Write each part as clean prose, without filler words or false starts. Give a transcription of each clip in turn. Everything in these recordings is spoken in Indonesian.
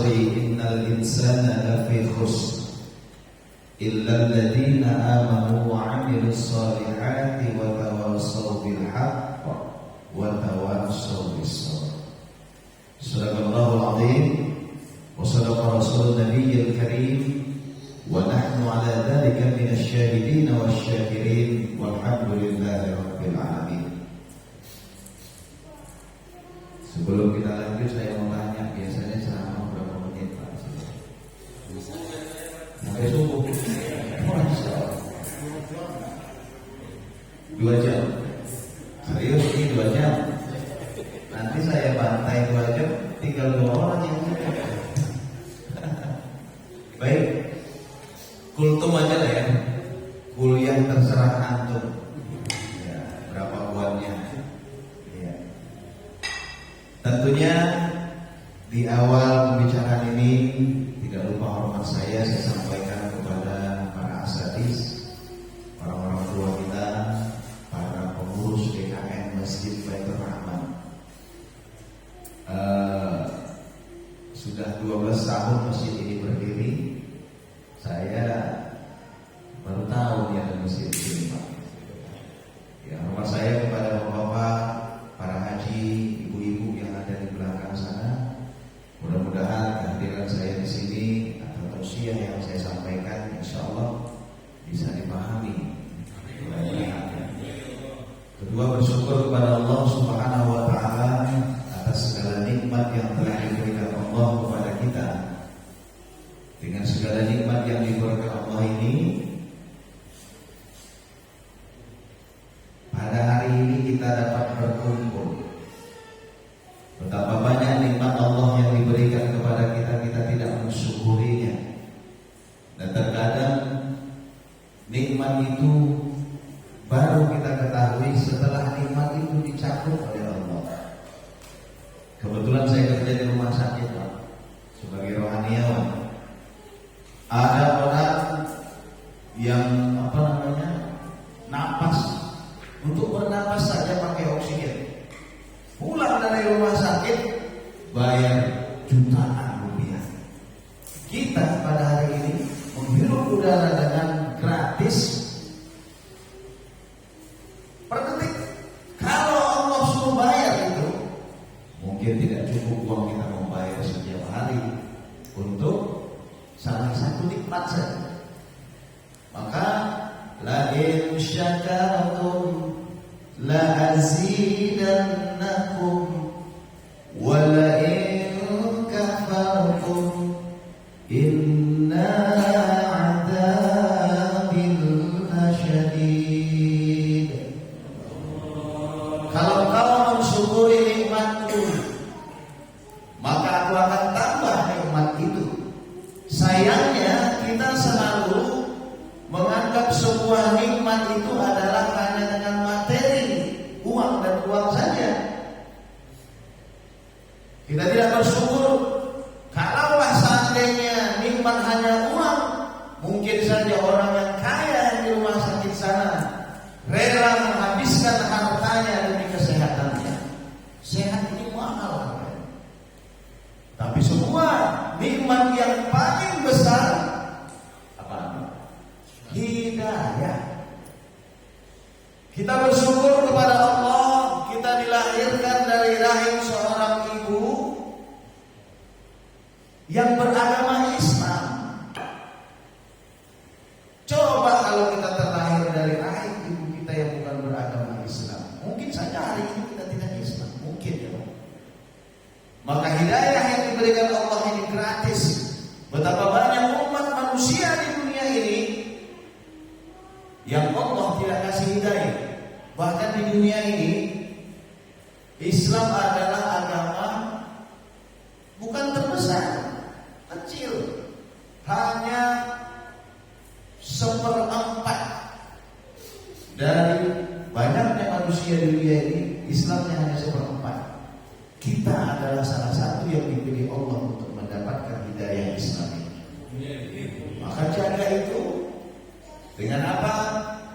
asri innal insana lafi khusr illa alladziina aamanu wa 'amilus shalihati wa tawassaw bil haqq wa tawassaw bis sabr. Sadaqallahul 'azim wa sadaqa rasulun nabiyyil karim wa nahnu 'ala dzalika minasy syahidin wasy-syakirin walhamdulillahi rabbil alamin. Sebelum kita lanjut, saya mau tanya, biasanya ceramah berapa menit Pak? Sampai subuh. Masya Allah. 2 jam. Serius ini 2 jam? Nanti saya bantai 2 jam, tinggal 2 orang yang baik. Kultum aja lah ya. Kuliah terserah antum. Ya, berapa buatnya? Tentunya di awal pembicaraan ini tidak lupa hormat saya sampaikan kepada para asatidz, para orang tua kita, para pengurus DKM Masjid Baitur Rahman. Sudah 12 tahun masjid ini berdiri. Saya baru tahu dia ada masjid ini, Pak. Ya, hormat saya kepada bapak-bapak, para haji, ibu-ibu yang ada di belakang sana. Mudah-mudahan kehadiran saya di sini atau tausiah yang saya sampaikan insya Allah bisa dipahami. Kedua, bersyukur kepada Allah Subhanahu wa taala atas segala nikmat yang telah diberikan Allah kepada kita. Dengan segala nikmat yang diberikan Allah ini, pada hari ini kita dapat berkumpul. Betapa banyak nikmat Allah yang diberikan kepada kita, kita tidak mensyukurinya. Dan terkadang nikmat itu baru kita ketahui setelah nikmat itu dicakup oleh Allah. Kebetulan saya kerja di rumah sakit, Pak, sebagai rohaniawan. Ada orang yang napas, untuk bernapas saja pakai oksigen. Pulang dari rumah sakit bayar jutaan rupiah. Kita pada hari ini menghirup udara dengan gratis per detik. Kalau Allah suruh bayar itu, mungkin tidak cukup uang kita membayar setiap hari untuk salah satu nikmat saja. Maka la in syakartum la azidannakum wa la in kafartum inna adzabil lasyadid. Kalau kau mensyukuri nikmatku, maka aku akan tambah nikmat itu. Sayangnya kita selalu menganggap sebuah nikmat itu adalah hanya dengan materi, uang dan uang saja. Kita tidak bersyukur. Kalaulah seandainya nikmat hanya uang, mungkin saja orang yang kaya di rumah sakit sana rela menghabiskan hartanya demi kesehatannya. Sehat ini mahal. Tapi semua nikmat yang paling besar apa? Hidayah. Kita bersyukur kepada Allah, kita dilahirkan dari rahim seorang ibu yang beragama Islam. Coba kalau kita terlahir dari rahim ibu kita yang bukan beragama Islam, mungkin saja hari ini kita tidak Islam, mungkin ya. Maka hidayah yang diberikan Allah ini gratis. Betapa banyak umat manusia di dunia ini yang Allah tidak kasih hidayah. Bahkan di dunia ini Islam adalah agama bukan terbesar, kecil. Hanya 1/4 dari banyaknya manusia di dunia ini, Islamnya hanya 1/4. Kita adalah salah satu yang dipilih Allah untuk mendapatkan hidayah Islam ini. Maka jaga itu dengan apa?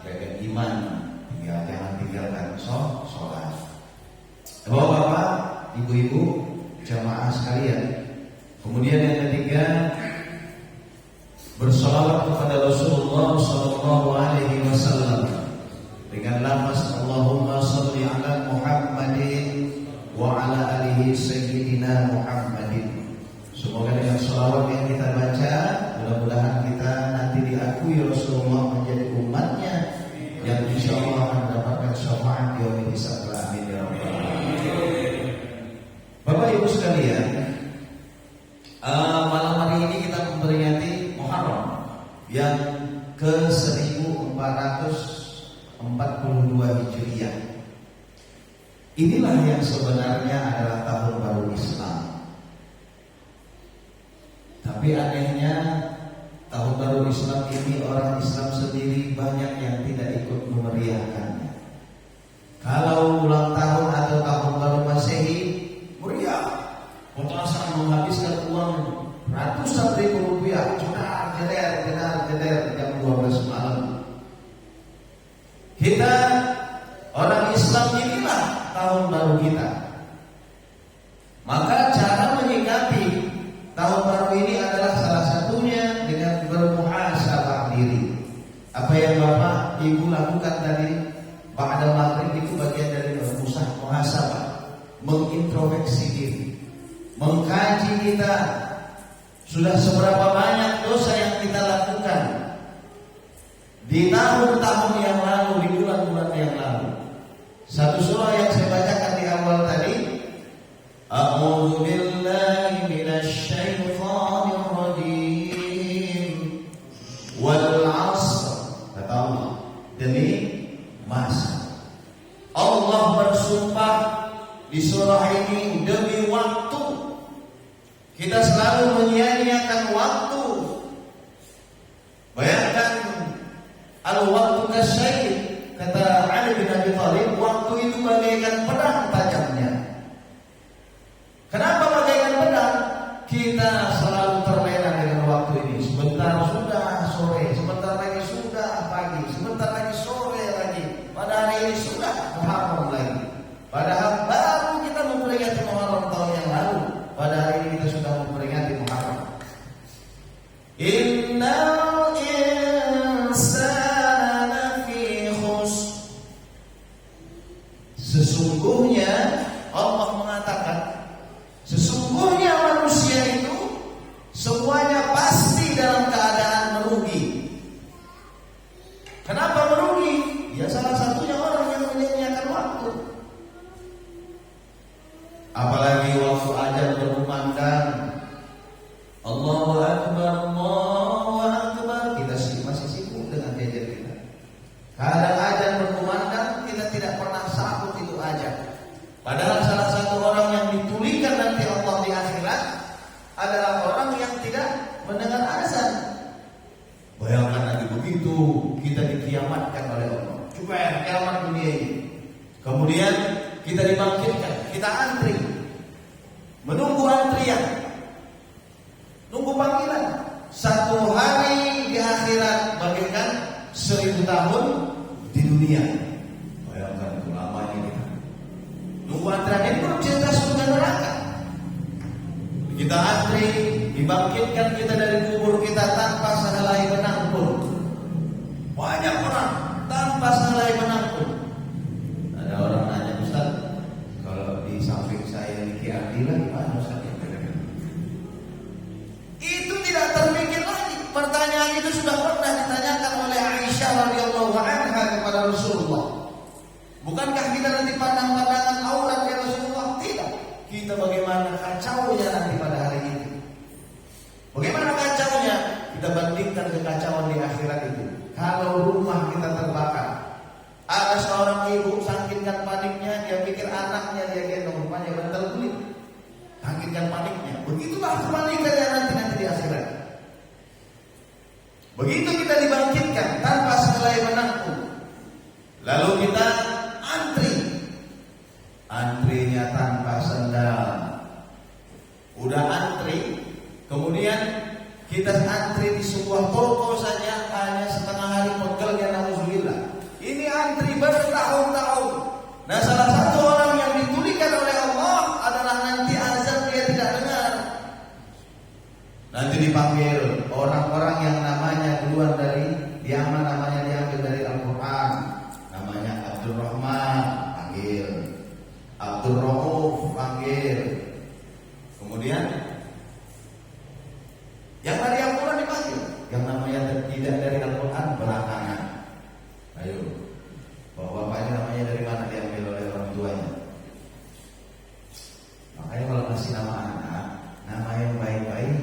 Jaga iman. Jangan tinggalkan sholat. Bapak-bapak, ibu-ibu, jamaah sekalian. Kemudian yang kepada Rasulullah sallallahu alaihi wasallam dengan lafaz Allahumma shalli ala Muhammadin wa ala alihi sayyidina Muhammadin. Semoga dengan shalawat yang kita baca, mudah-mudahan kita nanti diakui Rasulullah menjadi umatnya yang insyaallah akan mendapatkan syafaat di yaumil hisab. Amin ya rabbal alamin. Bapak Ibu sekalian, malam hari ini kita memperingati Muharram yang ke-1442 Hijriah. Inilah yang sebenarnya adalah tahun baru Islam. Tapi anehnya tahun baru Islam ini orang Islam sendiri banyak yang tidak ikut memeriahkannya. Kalau ulang tahun atau tahun baru Masehi meriah, petasan menghabiskan uang ratusan ribu rupiah, jedar jam 12 malam. Kita orang Islam inilah tahun baru kita. Maka cara menyikapi tahun baru ini adalah salah satunya dengan bermuhasabah diri. Apa yang Bapak Ibu lakukan tadi ba'da maghrib itu bagian dari muhasabah, mengintrospeksi diri, mengkaji kita sudah seberapa banyak dosa yang kita lakukan di tahun-tahun yang lalu, di bulan-bulan yang lalu. Satu surah yang saya bacakan di awal tadi, A'udzu billahi minasy syaithanir rajim. Wal 'ashr, kata Allah, demi masa. Allah bersumpah di surah ini demi waktu. Kita selalu menyia-nyiakan waktu. Bayangkan al-waktu kasyait, kata Ali bin Abi Thalib, waktu itu bagaikan pedang tajamnya. Kenapa bagaikan pedang? Kita selalu terlena dengan waktu ini. Sebentar sudah sore, sebentar lagi sudah pagi, sebentar lagi sore lagi. Pada hari ini sudah Muharram lagi. Padahal baru kita memperingati Muharram tahun yang lalu. Pada hari ini kita sudah memperingati Muharram. Innal insana fi khusr. Sesungguhnya Allah mengatakan, sesungguhnya manusia itu semuanya pasti dalam keadaan merugi. Kenapa merugi? Ya salah satunya orang yang menyia-nyiakan waktu. Apalagi waktu azan berkumandang, Allahu Akbar, Allahu Akbar, kita masih sibuk dengan gadget kita. Kadang azan berkumandang, kita tidak pernah sambut itu azan. Padahal salah satu orang yang ditulikan nanti Allah di akhirat adalah orang yang tidak mendengar azan. Bayangkan nanti begitu kita dikiamatkan oleh Allah. Coba ya, kiamat dunia ini. Kemudian kita dibangkitkan, kita antri, menunggu antrian, nunggu panggilan. Satu hari di akhirat bagaikan 1000 tahun di dunia. Bayangkan itu lamanya kita. Nunggu antrian ini belum cerita surga neraka. Kita antri, dibangkitkan kita dari kubur kita tanpa sehelai benang pun. Banyak orang tanpa sehelai benang pun. Ada orang nanya, Ustaz, kalau di samping saya Niki Ardila gimana Ustaz? Itu tidak terpikir lagi. Pertanyaan itu sudah pernah ditanyakan oleh Aisyah radhiyallahu anha kepada Rasulullah. Bukankah kita nanti pandang-pandangan aurat ya Rasulullah? Tidak. Kita bagaimana kacaunya nanti pada hari ini. Bagaimana kacaunya? Kita bandingkan kekacauan di akhirat itu. Kalau rumah kita terbakar, ada seorang ibu saking paniknya, dia pikir anaknya dia gendong, rupanya bantal kulit. Saking paniknya. Begitulah kebalikan yang nanti di akhirat. Begitu kita dibangkitkan tanpa sehelai benang pun. Lalu kita antri. Antrinya tanpa sendal. Udah antri, kemudian kita antri di sebuah toko saja hanya setengah hari pegelnya, nauzubillah. Ini antri bertahun-tahun. Nah, salah satu orang yang ditulikan oleh Allah adalah nanti azan dia tidak dengar. Nanti dipanggil orang-orang yang namanya keluar dari Yang dari Al-Quran dipanggil, yang namanya tidak dari Al-Quran belakangan. Ayo, bapaknya namanya dari mana diambil oleh orang tuanya. Makanya kalau kasih nama anak, nama yang baik-baik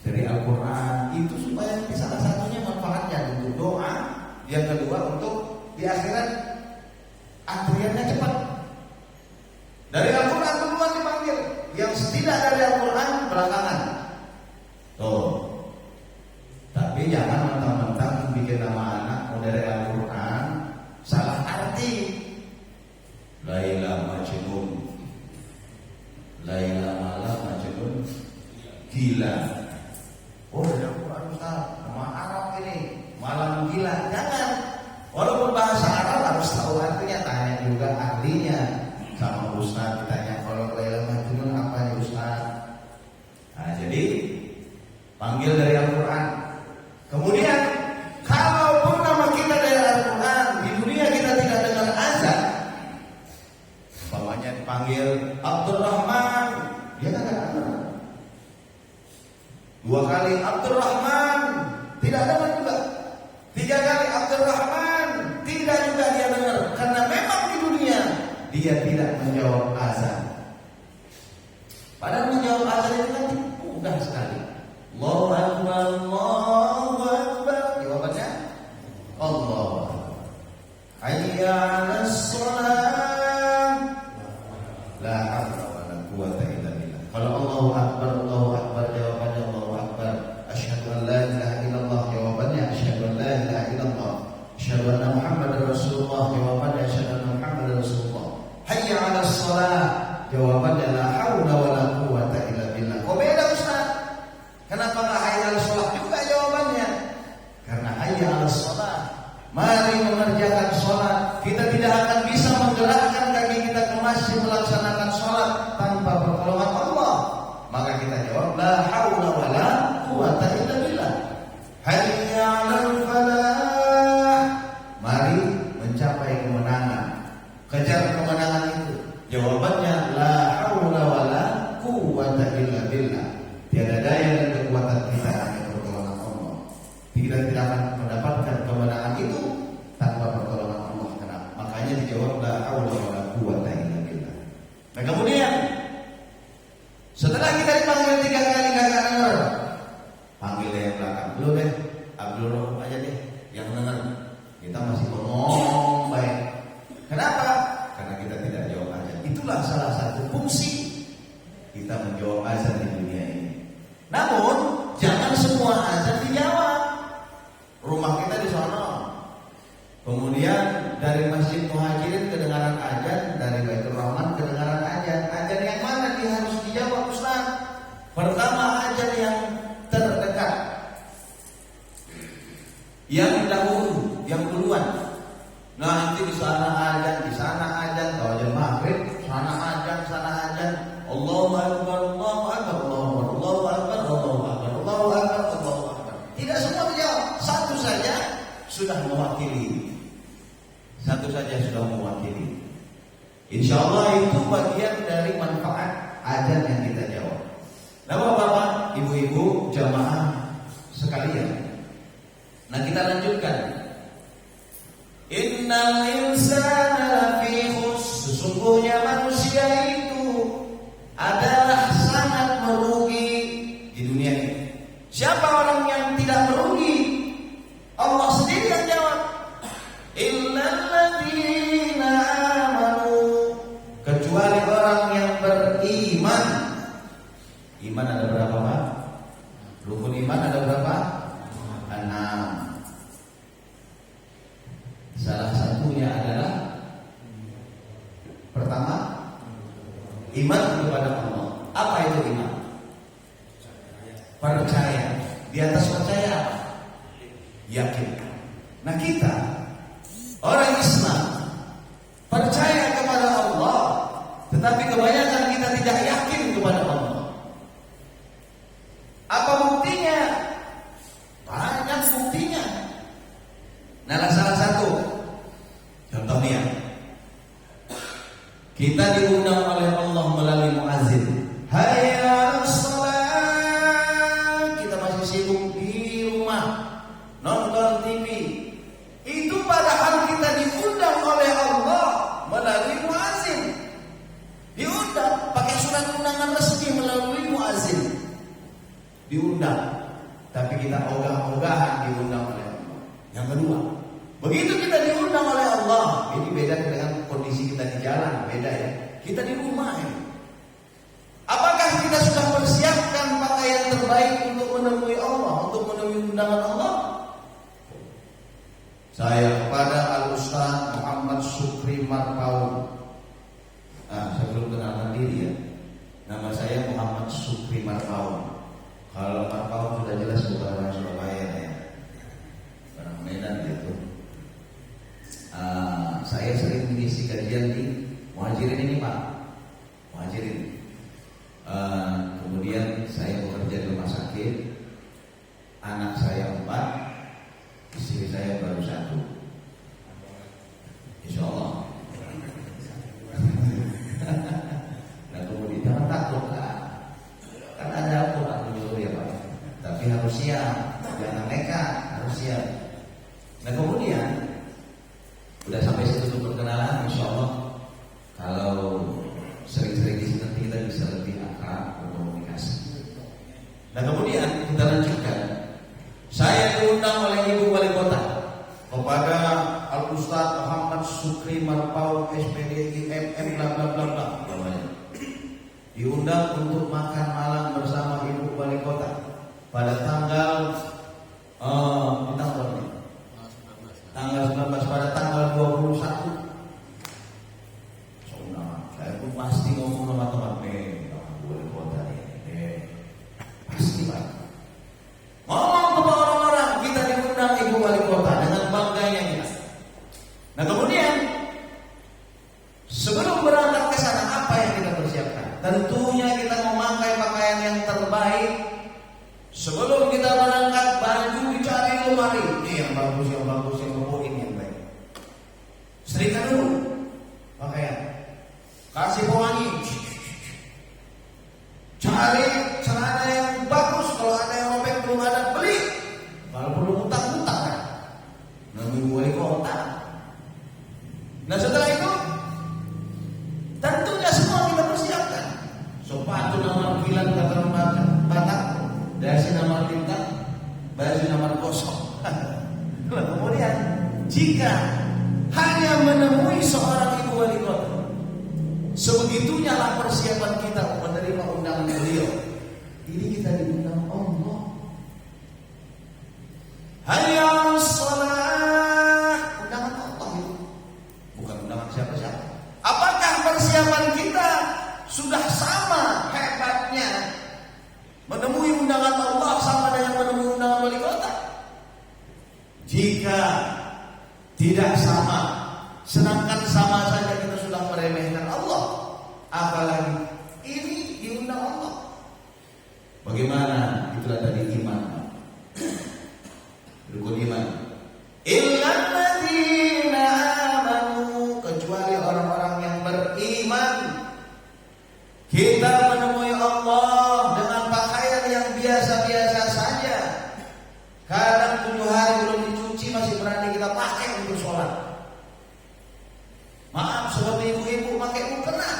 dari Al-Quran itu supaya salah satunya manfaatnya untuk doa, yang kedua untuk di akhirat antriannya cepat. Dari Al-Quran duluan dipanggil, yang tidak dari Al-Quran belakangan. Tuh. Tapi jangan mentang-mentang bikin nama anak dari Al-Quran salah arti. Laila Majnun, Laila malam Majnun, gila. Oh dari Al-Quran Ustaz, nama Arab ini malam gila. Jangan. Walaupun bahasa Arab harus tahu artinya, tanya juga ahlinya. Sama Ustaz ditanya, kalau Laila Majnun apa ya Ustaz? Nah jadi panggil dari Al-Quran. Kemudian kalaupun nama kita dari Al-Quran, di dunia kita tidak dengar azan, umpamanya dipanggil Abdurrahman, dia kan tidak dengar. 2 kali Abdurrahman, tidak dengar juga. 3 kali Abdurrahman, tidak juga dia dengar. Karena memang di dunia dia tidak menjawab azan. Padahal menjawab azan itu kan mudah sekali. Allahu Akbar, Allahu Akbar. Jawabannya Allahu Akbar. Hayya 'alas shalah. La haula wala quwwata illa billah. Kalau Allahu Akbar, Allahu Akbar, jawabannya Allahu Akbar. Asyhadu an la ilaha illallah, jawabannya asyhadu an la ilaha illallah. Asyhadu anna Muhammadar Rasulullah, jawabannya asyhadu anna Muhammadar Rasulullah. Hayya 'alas shalah, jawabannya la haula wala quwwata illa billah. Kok beda Ustaz? Kenapa enggak hayya 'alas shalah juga jawabannya? Karena hayya 'alas shalah, mari mengerjakan salat. Kita tidak akan bisa menggerakkan kaki kita ke masjid melaksanakan salat tanpa pertolongan Allah. Maka kita jawab la haula wala quwwata illa billah. Hayya 'alal falah, mari mencapai kemenangan. Kejar kemenangan itu. Jawabannya la haula wala quwwata illa billah. Tiada daya dan kekuatan kita hanya pertolongan Allah. Kita tidak akan mendapatkan kemenangan itu tanpa pertolongan Allah. Kenapa? Makanya dijawab la haula wala quwwata illa billah. Nah kemudian setelah kita dipanggil 3 kali gak dengar, panggil yang belakang dulu deh, Abdul Rahman aja deh yang dengar. Kita masih ngomong baik. Kenapa? Karena kita tidak jawab azan. Itulah salah satu fungsi kita menjawab azan di dunia ini. Namun jangan semua azan dijawab. Rumah kita di sana, kemudian dari Masjid Muhajirin kedengaran azan, dari Baitur Rahman kedengaran azan. Azan yang mana dia harus dijawab Ustaz? Pertama azan yang terdekat, yang dahulu, yang duluan. Nah nanti di sana azan, di sana azan, kalau azan maghrib, sana azan, sana azan. Allahu Akbar, Allahu Akbar, Allahu Akbar, Allahu Akbar, Allahu Akbar, Allahu Akbar, Allahu Akbar. Tidak semua dijawab, satu saja sudah mewakili. Satu saja sudah mewakili. Insya Allah itu bagian dari manfaat azan yang kita jawab. Nah Bapak, Ibu-ibu, jamaah sekalian. Nah kita lanjutkan. Innal insana lafi khusr, sesungguhnya manusia itu adalah sangat merugi di dunia ini. Siapa orang yang tidak merugi? Allah sendiri yang jawab. Illal ladzina amanu, kecuali orang yang beriman. Iman ada berapa Pak? Rukun iman ada berapa? 6. Salah satunya adalah pertama, iman kepada Allah. Apa itu iman? Percaya. Di atas percaya apa? Yakin. Nah kita orang Islam percaya kepada Allah, tetapi kebanyakan kita tidak yakin kepada Allah. Apa buktinya? Banyak buktinya. Nah salah satu contohnya, kita diundang oleh Allah melalui muazin. Hayya 'alas shalah, diundang, tapi kita ogah-ogahan diundang oleh Allah. Yang kedua, begitu kita diundang oleh Allah, ini beda dengan kondisi kita di jalan, beda ya. Kita di rumah ya. Apakah kita sudah persiapkan pakaian terbaik untuk menemui Allah, untuk menemui undangan Allah? Saya kepada Al-Ustaz Muhammad Sukri Marpaun. Saya belum kenalkan diri ya. Nama saya Muhammad Sukri Marpaun. Kalau Marpaun sudah jelas bukan orang Surabaya ya. Orang Medan gitu. Saya sering mengisi kajian di Muhajirin ini Pak. Muhajirin. Kemudian saya bekerja di rumah sakit. Anak saya 4, istri saya baru 1. Insya Allah. Nah kemudian jangan takut lah. Kan ada Al-Quran menyuruh ya Pak. Tapi harus siap. Jangan nekat, harus siap. Nah kemudian udah sampai situ perkenalan, insya Allah kalau sering-sering di sini kita bisa lebih akrab berkomunikasi. Nah kemudian kita lanjutkan. Saya diundang oleh Ibu Wali Kota kepada Al-Ustaz Muhammad Sukri Marpaun SPDI MM bla bla bla bla namanya. Diundang untuk makan malam bersama Ibu Wali Kota pada tanggal tanggal 19 pada tanggal 21. Saya pun pasti ngomong sama teman Wali Kota ini. Pasti Pak. Ngomong kepada orang-orang kita diundang Ibu Wali Kota dengan bangganya kita. Nah kemudian sebelum berangkat ke sana apa yang kita persiapkan? Tentunya kita memakai pakaian yang terbaik. Sebelum kita berangkat baju dicari lemari. Ini yang bagus, yang poin yang baik. Setrika dulu pakaian. Kasih pewangi. Cari celana yang bagus. Kalau ada yang robek belum ada beli. Kalau perlu utang-utang kan. Namanya Wali Kota. Nah setelah itu tentunya semua kita persiapkan. Sepatu nomor 9 kata Batak, dasi nomor 5, baju nomor 0. Kemudian jika hanya menemui seorang Ibu Wali Kota, sebegitunya lah persiapan kita menerima undangan beliau. Ini kita diundang Allah. Hayya 'alas shalah, undangan Allah itu. Bukan undangan siapa-siapa. Apakah persiapan kita sudah sama hebatnya menemui undangan Allah sama dengan menemui undangan Wali Kota? Jika tidak sama, sedangkan sama saja kita sudah meremehkan Allah, apalagi ini diundang Allah. Bagaimana? Itulah tadi iman. Rukun iman. Illal ladzina amanu, kecuali orang-orang yang beriman. Kita menemui Allah dengan pakaian yang biasa-biasa saja. Kadang 7 hari belum dicuci masih berani kita pakai untuk sholat. Maaf, seperti ibu-ibu pakai mukena.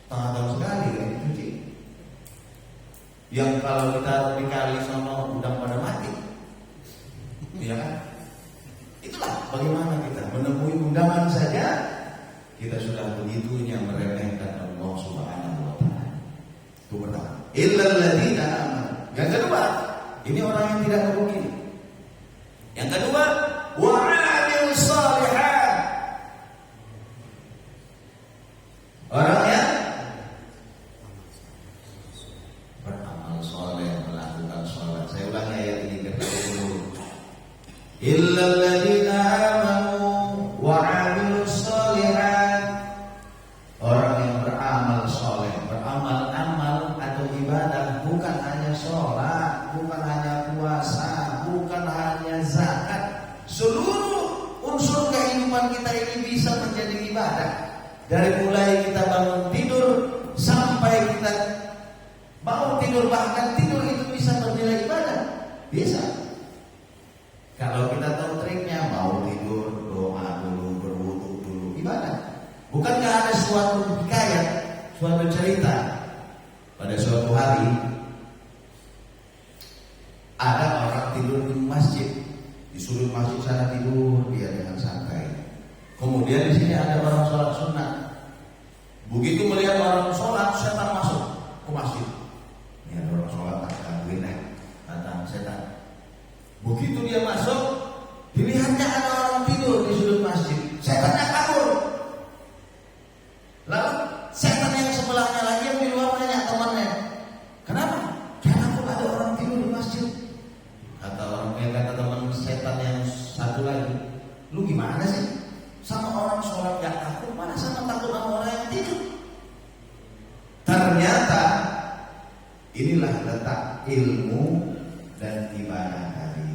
Setengah tahun sekali kan dicuci. Yang kalau kita dikali sama udang pada mati, ya kan? Itulah bagaimana kita menemui undangan saja. Kita sudah begitunya meremehkan Allah Subhanahu wa taala. Itu pertama. Illal ladzina amanu. Yang kedua, ini orang yang tidak merugi. Yang kedua, wa 'amilus shalihat. Orang yang beramal saleh, melakukan salat. Saya ulangi ayat ini dulu. Illal ladzina amanu wa 'amilus shalihat. Orang yang beramal soleh, beramal-amal atau ibadah, bukan hanya sholat, bukan hanya puasa, bukan hanya zakat. Seluruh unsur kehidupan kita ini bisa menjadi ibadah. Dari mulai kita bangun tidur sampai kita mau tidur, bahkan tidur itu bisa bernilai ibadah. Bisa. Kalau kita tahu triknya, mau tidur doa dulu, berwudu dulu, ibadah. Bukankah ada suatu hikayat, suatu cerita Pada suatu hari ada orang tidur di masjid, di sudut masjid sana tidur dia dengan santai. Kemudian di sini ada orang sholat sunnah. Begitu melihat orang sholat, setan masuk ke masjid. Ini ada orang sholat, tak gangguin, datang setan. Begitu dia masuk, dilihatnya ada orang tidur di sudut masjid. Setannya kabur. Lalu setan yang sebelahnya lagi yang di luar nanya temannya, kenapa? Kenapa ada orang tidur di masjid? Kata teman setan yang satu lagi, lu gimana sih? Sama orang sholat gak takut, mana sama takut sama orang yang tidur? Ternyata inilah letak ilmu dan ibadah tadi.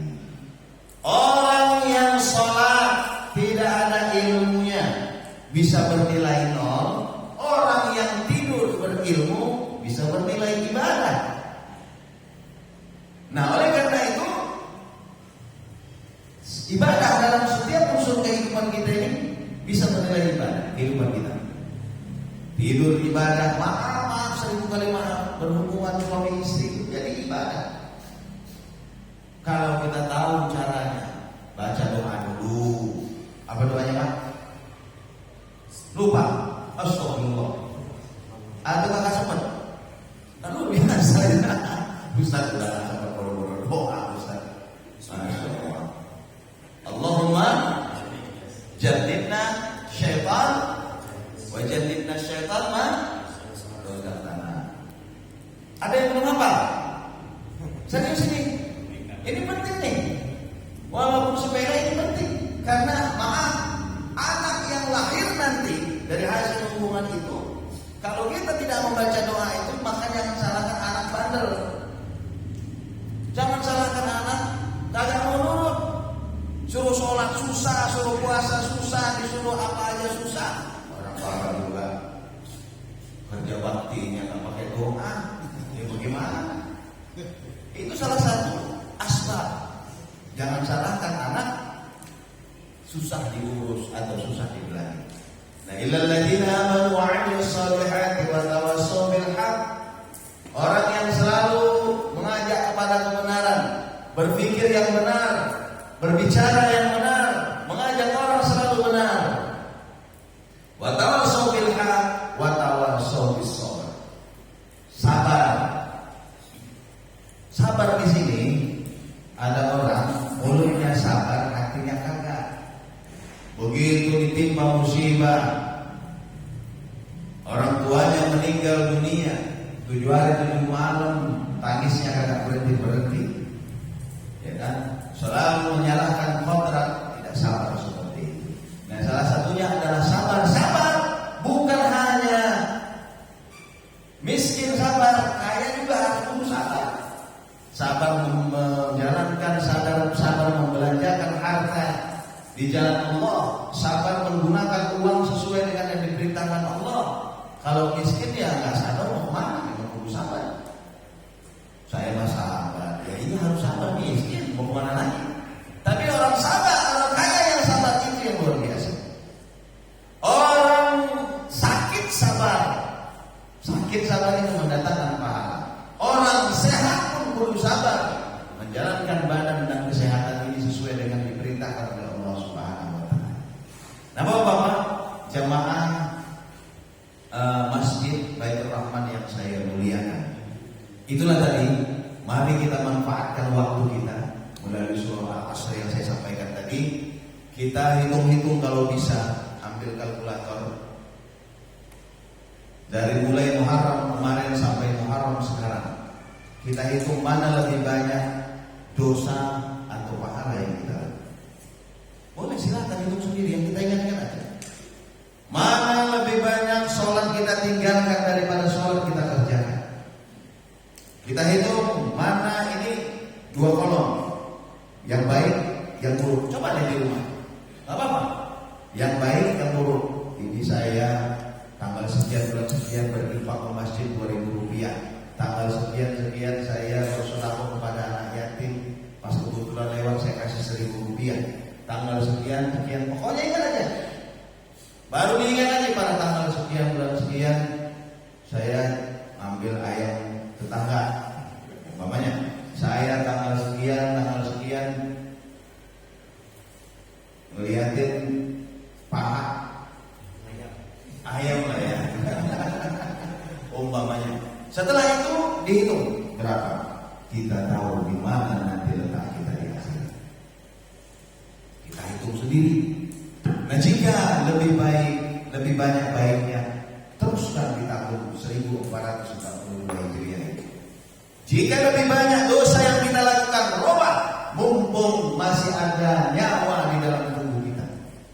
Orang yang sholat tidak ada ilmunya bisa bernilai nol. Orang yang tidur berilmu bisa bernilai ibadah. Nah, oleh karena itu ibadah dalam setiap unsur kehidupan kita ini bisa bernilai ibadah kehidupan kita. Tidur ibadah, maaf 1000 kali maaf, berhubungan suami istri jadi ibadah. Kalau kita tahu caranya, baca doa dulu. Apa doanya, Pak? Lupa. Astagfirullah. Atau kakak sempat? Lalu biasa ya. Ustaz sudah sempat boro-boro doa Ustaz. Astagfirullah. Allahumma jannibna syaitan wa jannibna syaitan ma razaqtana. Ada yang belum hafal? Serius ini? Ini penting nih. Walaupun sepele ini penting. Karena maaf, anak yang lahir nanti dari hasil hubungan itu, kalau kita tidak membaca doa itu, maka jangan salahkan anak bandel. Jangan salahkan anak kagak mau nurut. Suruh sholat susah, suruh puasa susah, disuruh apa aja susah. Orang tua juga kerja baktinya nggak pakai doa, ya bagaimana? Itu salah satu asbab. Jangan salahkan anak susah diurus atau susah dibelanja. Nah, illal ladzina amanu wa 'amilus shalihati wa tawassaw bil haqq. Orang yang selalu mengajak kepada kebenaran, berpikir yang benar, berbicara yang benar, mengajak orang selalu benar. Wa tawassaw bil haqq wa tawassaw bis sabr. Sabar. Sabar di sini ada orang mulutnya sabar, hatinya kagak. Begitu ditimpa musibah, orang tuanya meninggal dunia, 7 hari 7 malam, tangisnya kagak berhenti, ya kan? Selalu menyalahkan kodrat, tidak sabar seperti itu. Nah, salah satunya adalah sabar. Sabar bukan hanya miskin sabar, kaya juga harus kudu sabar. Sabar menjalankan, sabar membelanjakan harta di jalan Allah, sabar menggunakan uang sesuai dengan yang diperintahkan Allah. Kalau miskin ya nggak sabar mau kemana? Mau kudu sabar. Saya mah sabar, ya ini harus sabar, miskin mau kemana lagi? Tapi orang sabar, orang kaya yang sabar itu yang luar biasa. Orang sakit sabar, sakit sabar itu mendatangkan pahala. Orang sehat pun kudu sabar, menjalankan badan dan kesehatan ini sesuai dengan diperintahkan oleh Allah Subhanahu wa taala. Nah, Bapak-bapak, jamaah Masjid Baitur Rahman yang saya muliakan. Itulah tadi, mari kita manfaatkan waktu kita melalui surah Al-Asr yang saya sampaikan tadi. Kita hitung-hitung kalau bisa, ambil kalkulator. Dari mulai Muharram kemarin sampai Muharram sekarang, kita hitung mana lebih banyak dosa atau pahala yang kita lakukan. Boleh silakan hitung sendiri, yang kita ingat-ingat aja. Mana lebih banyak sholat kita tinggalkan daripada sholat kita kerjakan. Kita hitung mana ini 2 kolom, yang baik, yang buruk. Coba deh di rumah, gak apa-apa. Yang baik, yang buruk. Ini saya tanggal sekian bulan sekian berinfak ke masjid 2.000 rupiah. Tanggal sekian saya bersedekah kepada anak yatim. Pas kebetulan lewat saya kasih 1.000 ambil ayam tetangga. Umpamanya, saya tanggal sekian ngeliatin paha ayam lah ya. Umpamanya. Setelah itu dihitung berapa. Kita tahu di mana nanti letak kita di akhirat. Kita hitung sendiri. Nah, jika lebih banyak baiknya, teruskan di tahun 1442 Hijriah itu. Jika lebih banyak dosa yang kita lakukan, robah, mumpung masih ada nyawa di dalam tubuh kita.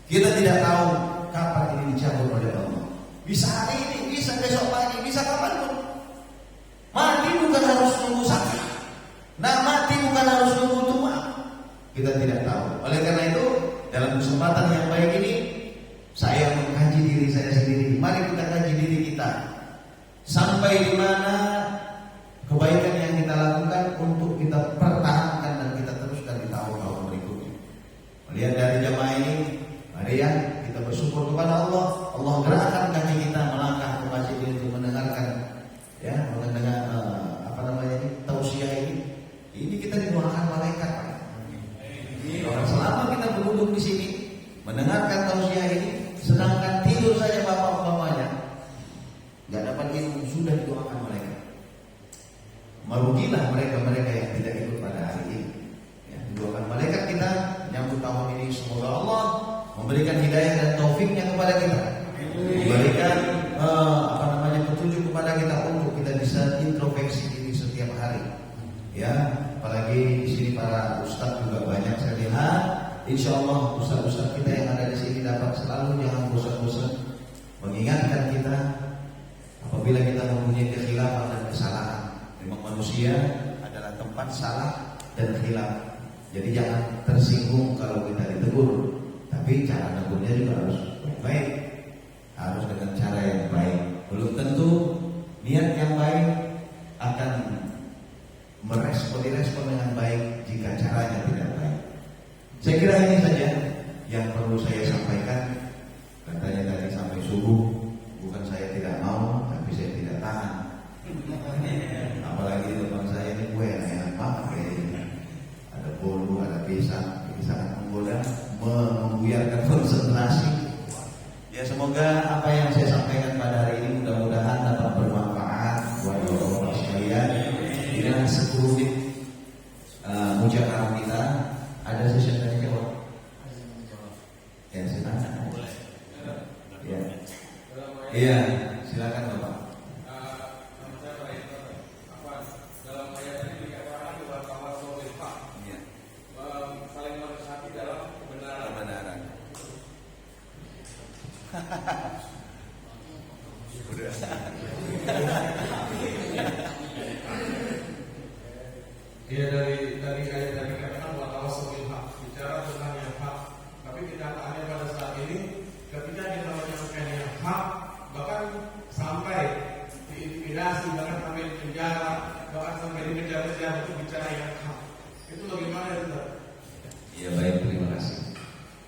Kita tidak tahu kapan ini dicabut oleh Allah. Bisa hari ini, bisa besok pagi, bisa kapanpun. Mati bukan harus nunggu sakit. Nah, mati bukan harus nunggu tua. Kita tidak tahu. Oleh karena itu, dalam kesempatan yang baik ini, saya mengkaji diri saya sendiri. Mari kita kaji diri kita. Sampai di mana kebaikan yang kita lakukan untuk kita pertahankan dan kita teruskan di tahun-tahun berikutnya. Melihat dari jamaah ini, mari ya kita bersyukur kepada Allah. Allah gerakkan kaki kita melangkah ke masjid ini untuk mendengarkan, ya, mendengar tausiah ini. Ini kita didoakan malaikat, Pak. Orang selama kita berduduk di sini mendengarkan tausiah ini, sedangkan tidur saja bapak-bapaknya nggak dapat ilmu, sudah didoakan malaikat. Merugilah mereka yang tidak ikut pada hari ini. Ya, didoakan malaikat kita menyambut tahun ini. Semoga Allah memberikan hidayah dan taufiknya kepada kita, memberikan petunjuk kepada kita untuk kita bisa introspeksi diri setiap hari. Ya, apalagi di sini para ustaz juga banyak saya lihat. Insya Allah ustaz-ustaz kita yang ada di sini dapat selalu jangan bosan-bosan mengingatkan kita apabila kita mempunyai kekhilafan dan kesalahan. Memang manusia adalah tempat salah dan khilaf. Jadi jangan tersinggung kalau kita ditegur. Tapi cara negurnya juga harus baik, harus dengan cara yang baik. Belum tentu niat yang baik akan direspon dengan baik jika caranya tidak baik. Saya kira ini saja yang perlu saya sampaikan. Katanya tadi sampai subuh, bukan saya tidak mau, tapi saya tidak tahan. Apalagi di depan saya ini kue enak banget kayak ini. Ada bolu, ada pisang, ini sangat menggoda, membuyarkan konsentrasi. Ya, semoga apa yang saya sampaikan pada hari ini mudah-mudahan dapat bermanfaat buat orang sekalian. Dengan 10 menit mujakarah kita, ada sesi tanya jawab. Ya, silakan. Ya. Iya, silakan Bapak. Dalam ayat ini dikatakan bertawasul bil haq. Iya. Saling menasihati dalam kebenaran. Dia dari ayat tadi katakan bertawasul bil haq, bicara tentang yang hak. Tapi kenyataannya pada saat ini ketika kita menyampaikan yang hak, bahkan sampai diintimidasi, bahkan sampai di penjara, bahkan sampai dikejar-kejar untuk bicara yang hak. Itu bagaimana itu? Ya, baik, terima kasih.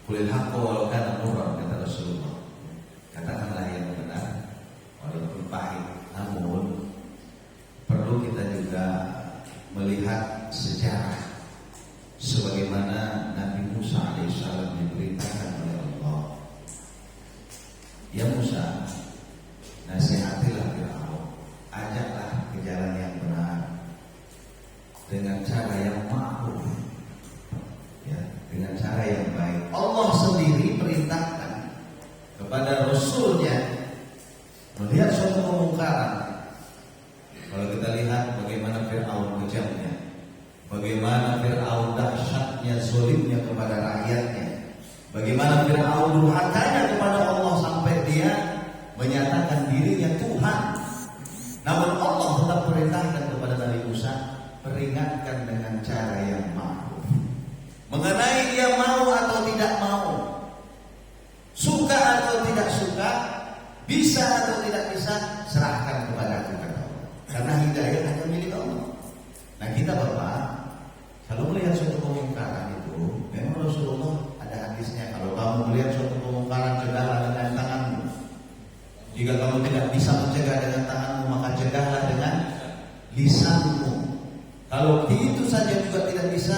Qulil haqqu walau kana murran, kata Rasulullah. Katakanlah yang benar walaupun pahit. Namun perlu kita juga melihat sejarah sebagaimana Nabi Musa alaihissalam diperintahkan oleh Allah. Ya Musa, nasihatilah Fir'aun, ajaklah ke jalan yang benar dengan cara yang ma'ruf, ya, dengan cara yang baik. Allah sendiri perintahkan kepada Rasulnya melihat suatu kemungkaran. Kalau kita lihat bagaimana Fir'aun kejamnya, bagaimana Fir'aun dahsyatnya, zolimnya kepada rakyatnya, bagaimana Fir'aun durhakanya kepada Allah sampai dia menyatakan dirinya Tuhan. Namun Allah tetap perintahkan kepada Nabi Musa, peringatkan dengan cara yang ma'ruf. Mengenai dia mau atau tidak mau, suka atau tidak suka, bisa atau tidak bisa, serahkan kepada aku, kata Allah. Karena hidayah hanya milik Allah. Nah, kita Bapak, kalau melihat suatu kemungkaran itu, memang Rasulullah ada hadisnya, kalau kamu melihat suatu kemungkaran, cegahlah dengan tanganmu. Jika kamu tidak bisa mencegah dengan tanganmu, maka cegahlah dengan lisanmu. Kalau itu saja juga tidak bisa,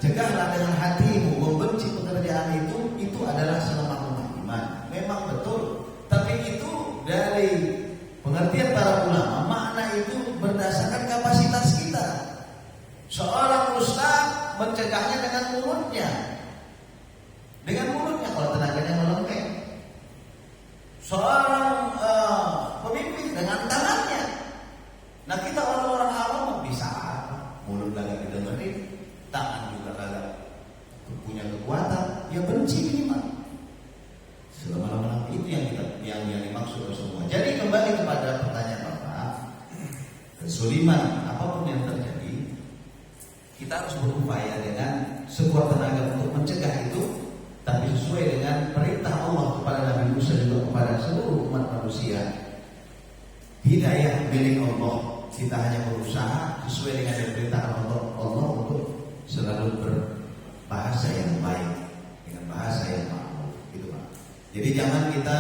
cegahlah dengan hatimu. Membenci pekerjaan itu adalah selemah-lemah iman. Memang betul, tapi itu dari pengertian para ulama, makna itu berdasarkan kapasitas kita. Seorang ustaz mencegahnya dengan mulutnya. Dengan mulutnya kalau tenaganya melengkeng. Seorang pemimpin dengan tangannya. Nah, kita orang-orang awam bisa apa? Mulut kagak didengerin, tangan juga kagak punya kekuatan, ya benci minimal. Selama-lamanya itu yang dimaksud semua. Jadi kembali kepada pertanyaan Bapak, kesuliman apapun yang terjadi, kita harus berupaya dengan sekuat tenaga untuk mencegah itu, tapi sesuai dengan perintah Allah kepada Nabi Musa juga kepada seluruh umat manusia. Hidayah milik Allah, kita hanya berusaha sesuai dengan perintah Allah untuk selalu berbahasa yang baik dengan bahasa yang makmur, gitu Pak. Jadi jangan kita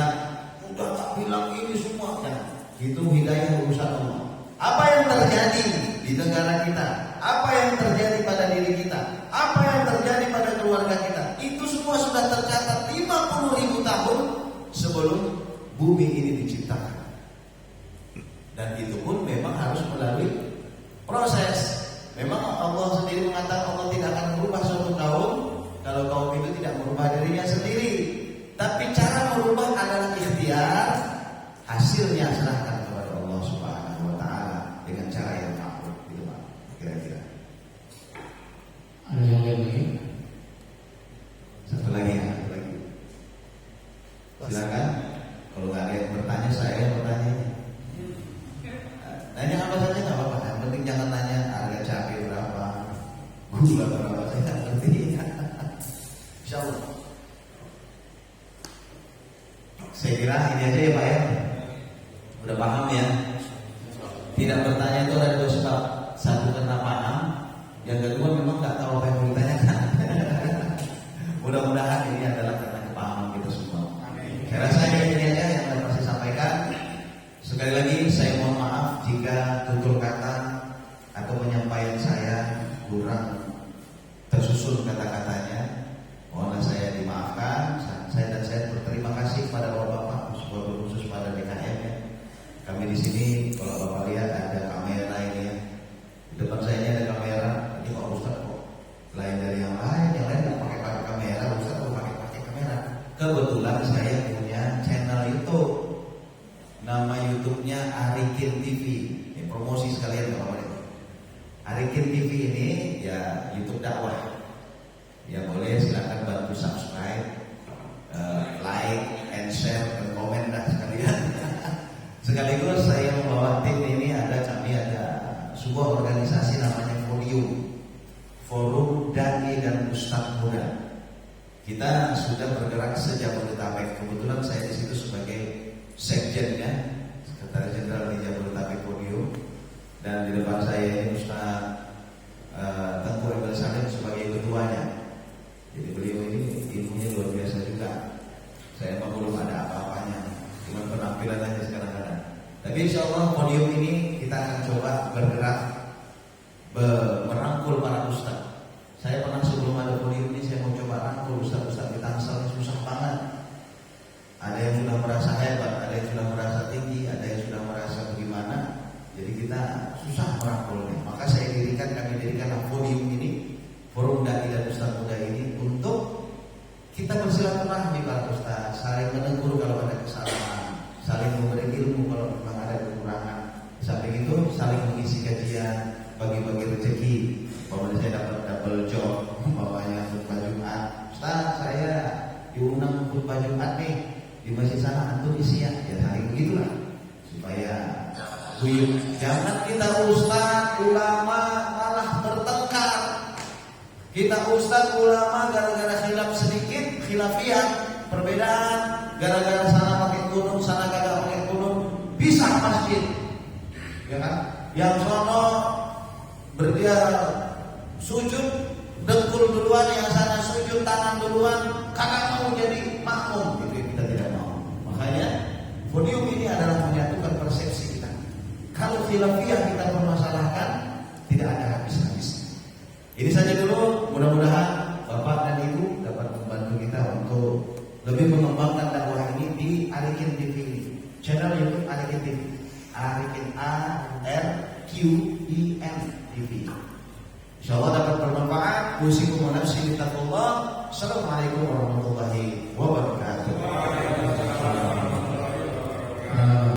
udah tak bilang ini semua, jangan. Itu hidayah urusan Allah. Apa yang terjadi di negara kita, apa yang terjadi pada diri kita, apa yang terjadi pada keluarga kita, itu semua sudah tercatat 50.000 tahun sebelum bumi ini diciptakan. Dan itu pun memang harus melalui proses. Memang Allah sendiri mengatakan Allah tidak akan merubah suatu kaum kalau kaum itu tidak merubah dirinya sendiri. Tapi cara merubah adalah ikhtiar, hasilnya serahkan kepada Allah Subhanahu wa taala dengan cara yang makruh, gitu Pak. Kira-kira. Ada yang lain lagi? Satu lagi. Silakan. Kalau nggak ada yang bertanya, saya yang bertanya. Nanya apa saja nggak apa-apa. Yang penting jangan nanya harga cabai berapa, gula berapa, saya nggak ngerti. Insya Allah. Saya kira ini aja ya Pak ya. Udah paham ya. Tidak bertanya itu ada dua sebab. Satu karena paham, yang kedua memang nggak tahu apa yang mau ditanyakan. Mudah-mudahan ini adalah karena kepahaman kita semua. Saya rasa ini aja yang dapat saya sampaikan. Sekali lagi saya mohon maaf jika tutur kata atau penyampaian saya kurang tersusun kata-katanya. Mohonlah saya dimaafkan. Saya berterima kasih kepada Bapak-bapak, khusus pada DKM ya. Kami di sini kalau Bapak lihat ada kamera ini ya. Di depan saya ini ada kamera. Ini Pak Ustaz kok lain dari yang lain nggak pakai kamera. Ustaz kok pakai kamera. Kebetulan saya punya channel YouTube. Nama YouTube-nya Arikin TV. Ini promosi sekalian Bapak ini. Arikin TV ini ya YouTube dakwah. Ya boleh silakan bantu subscribe, like, and share, dan komen dah sekalian. Sekaligus saya membawa tim ini kami ada sebuah organisasi namanya Forum Dai dan Ustadz Muda. Kita sudah bergerak sejak Jabodetabek. Kebetulan saya di situ sebagai sekjennya, Sekretaris Jenderal di Jabodetabek Podium, dan di depan saya ini Ustadz Tengku Emil Salim sebagai ketuanya. Jadi beliau ini ilmunya luar biasa juga. Saya mah belum ada apa-apanya, cuma penampilan aja sekarang-kadang. Tapi insya Allah podium ini kita akan coba bergerak merangkul para ustaz. Saya pernah sebelum ada podium ini saya mau coba rangkul ustaz-ustaz di Tangsel, susah banget. Ada yang sudah merasa hebat, ada yang sudah merasa tinggi, ada yang sudah merasa bagaimana. Jadi kita susah merangkulnya. Maka kami dirikanlah podium ini, Forum Dai dan Ustadz Muda ini, untuk kita bersilaturahmi para ustaz, saling menegur kalau ada kesalahan, saling memberi ilmu kalau memang ada kekurangan. Samping itu saling mengisi kajian, bagi-bagi rezeki. Bahwa saya dapat double job, bawanya khutbah Jumat. Ustaz, saya diundang khutbah Jumat nih di masjid sana, antum isi ya saling begitulah supaya guyup. Jangan kita ustaz ulama malah bertengkar. Kita ustaz ulama gara-gara khilaf sedikit, khilafiyah, perbedaan, gara-gara sana pakai kunut, sana kagak pakai kunut, bisa masjid. Ya kan? Yang sono berdia sujud dengkul duluan, yang sana sujud tangan duluan, kagak mau jadi makmum. Itu kita tidak mau. Makanya podium ini adalah menyatukan persepsi kita. Kalau khilafiyah kita permasalahkan, tidak ada habis-habisnya. Ini saja dulu, mudah-mudahan Bapak dan Ibu dapat membantu kita untuk lebih mengembangkan dakwah ini di Arikin TV, channel YouTube Arikin TV, Arikin ARQEN TV. Insyaallah dapat bermanfaat. Usikum wa nafsi bittaqullah. Assalamualaikum warahmatullahi wabarakatuh.